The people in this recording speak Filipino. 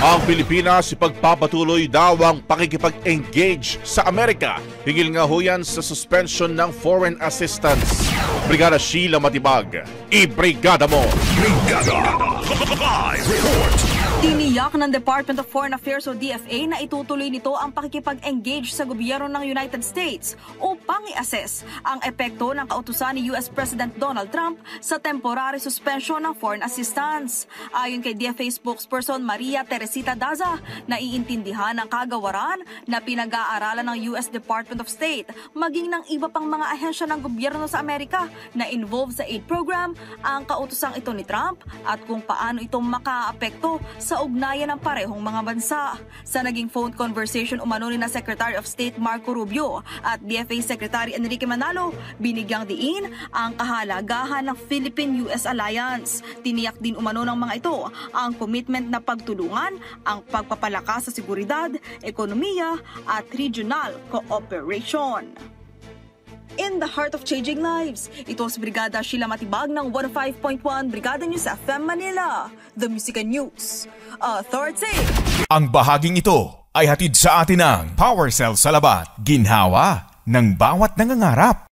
Ang Pilipinas ipagpapatuloy daw ang pakikipag-engage sa Amerika. Hingil nga ho yan sa suspension ng foreign assistance. Brigada Sheila Matibag, i-brigada mo! Brigada! Live report! Tiniyak ng Department of Foreign Affairs o DFA na itutuloy nito ang pakikipag-engage sa gobyerno ng United States upang i-assess ang epekto ng kautusan ni US President Donald Trump sa temporary suspension ng foreign assistance. Ayon kay DFA spokesperson Maria Teresita Daza, naiintindihan ng kagawaran na pinag-aaralan ng US Department of State maging ng iba pang mga ahensya ng gobyerno sa Amerika na involved sa aid program ang kautusang ito ni Trump at kung paano ito makaapekto sa ugnayan ng parehong mga bansa. Sa naging phone conversation umano ni na Secretary of State Marco Rubio at DFA Secretary Enrique Manalo, binigyang diin ang kahalagahan ng Philippine-US Alliance. Tiniyak din umano ng mga ito ang commitment na pagtulungan ang pagpapalakas sa seguridad, ekonomiya at regional cooperation. In the heart of changing lives, ito si Brigada Sheila Matibag ng 105.1 Brigada News FM Manila, The Music and News Authority. Ang bahaging ito ay hatid sa atin ng Power Cell Salabat, ginhawa ng bawat nangangarap.